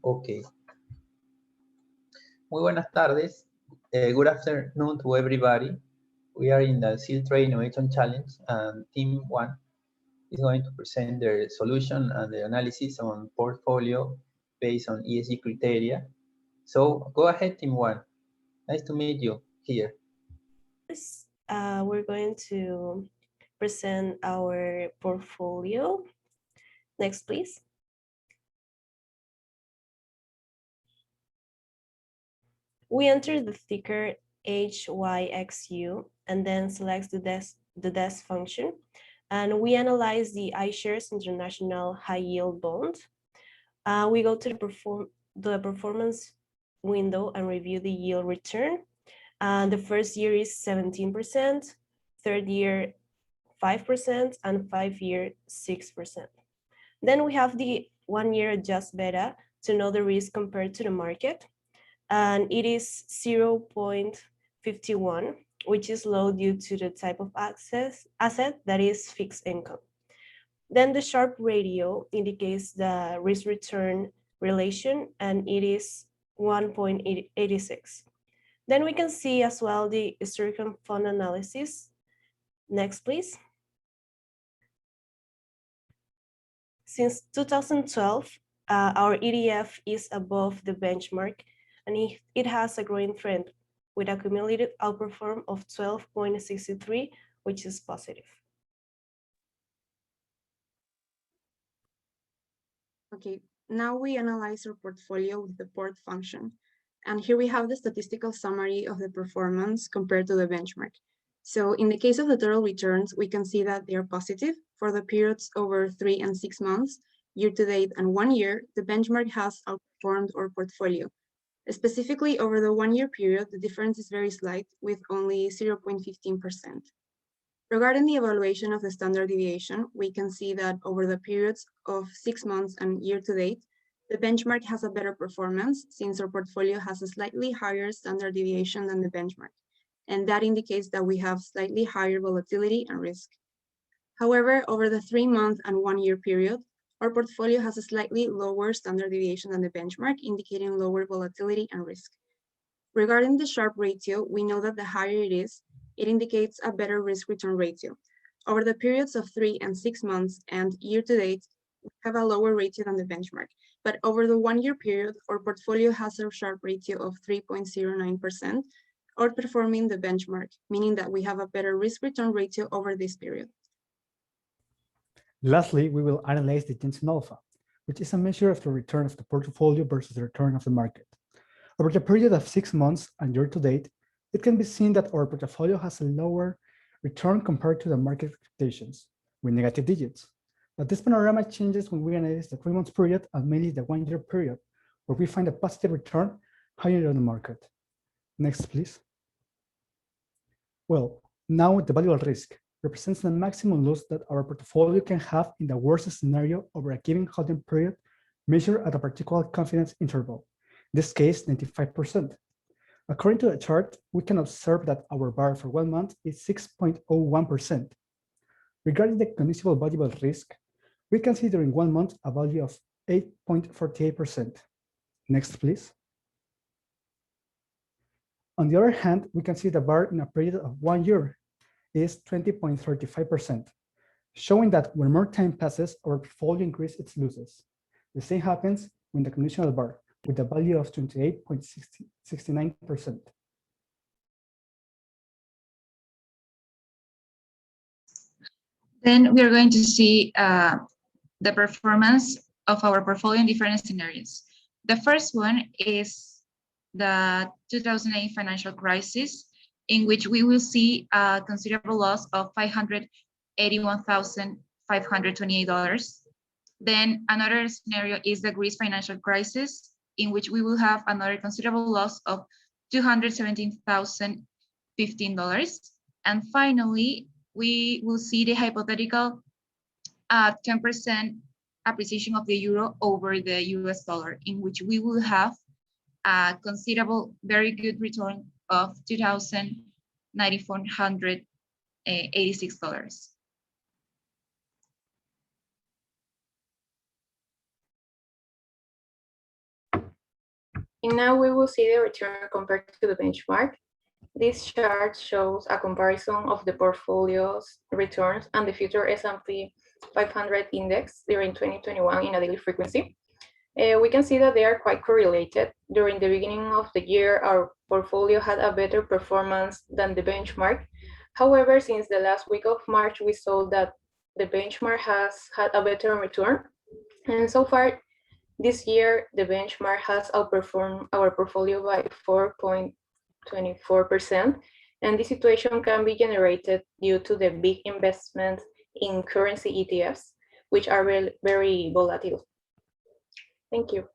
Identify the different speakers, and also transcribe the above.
Speaker 1: Okay. Muy buenas tardes. Good afternoon to everybody. We are in the USIL Trading Innovation Challenge, and Team 1 is going to present their solution and the analysis on portfolio based on ESG criteria. So go ahead, Team 1. Nice to meet you here.
Speaker 2: We're going to present our portfolio. Next, please. We enter the ticker HYXU and then select the desk function. And we analyze the iShares International High Yield Bond. We go to the performance window and review the yield return. The first year is 17%, third year 5%, and 5-year 6%. Then we have the 1-year adjust beta to know the risk compared to the market. And it is 0.51, which is low due to the type of asset that is fixed income. Then the Sharpe ratio indicates the risk-return relation, and it is 1.86. Then we can see as well the historical fund analysis. Next, please. Since 2012, our ETF is above the benchmark, and it has a growing trend with a cumulative outperform of 12.63, which is positive.
Speaker 3: Okay, now we analyze our portfolio with the port function. And here we have the statistical summary of the performance compared to the benchmark. So in the case of the total returns, we can see that they are positive for the periods over 3 and 6 months, year to date, and 1 year. The benchmark has outperformed our portfolio. Specifically, over the 1-year period, the difference is very slight, with only 0.15%. Regarding the evaluation of the standard deviation, we can see that over the periods of 6 months and year to date, the benchmark has a better performance since our portfolio has a slightly higher standard deviation than the benchmark. And that indicates that we have slightly higher volatility and risk. However, over the 3-month and 1-year period, our portfolio has a slightly lower standard deviation than the benchmark, indicating lower volatility and risk. Regarding the Sharpe ratio, we know that the higher it is, it indicates a better risk-return ratio. Over the periods of 3 and 6 months and year to date, we have a lower ratio than the benchmark. But over the 1-year period, our portfolio has a Sharpe ratio of 3.09%, outperforming the benchmark, meaning that we have a better risk-return ratio over this period.
Speaker 4: Lastly, we will analyze the Jensen alpha, which is a measure of the return of the portfolio versus the return of the market. Over the period of 6 months and year to date, it can be seen that our portfolio has a lower return compared to the market expectations, with negative digits. But this panorama changes when we analyze the 3-month period and mainly the 1-year period, where we find a positive return higher than the market. Next, please. Well, now the value at risk represents the maximum loss that our portfolio can have in the worst scenario over a given holding period measured at a particular confidence interval, in this case, 95%. According to the chart, we can observe that our bar for 1 month is 6.01%. Regarding the cognizable valuable risk, we can see during 1 month a value of 8.48%. Next, please. On the other hand, we can see the bar in a period of 1 year is 20.35%, showing that when more time passes, our portfolio increases its losses. The same happens when the conditional bar, with a value of 28.69%.
Speaker 5: Then we are going to see the performance of our portfolio in different scenarios. The first one is the 2008 financial crisis, in which we will see a considerable loss of $581,528. Then another scenario is the Greece financial crisis, in which we will have another considerable loss of $217,015. And finally, we will see the hypothetical 10% appreciation of the euro over the US dollar, in which we will have a considerable, very good return of $2,986.
Speaker 6: And now we will see the return compared to the benchmark. This chart shows a comparison of the portfolio's returns and the future S&P 500 index during 2021 in a daily frequency. We can see that they are quite correlated. During the beginning of the year, our portfolio had a better performance than the benchmark. However, since the last week of March, we saw that the benchmark has had a better return. And so far this year, the benchmark has outperformed our portfolio by 4.24%. And this situation can be generated due to the big investment in currency ETFs, which are very volatile. Thank you.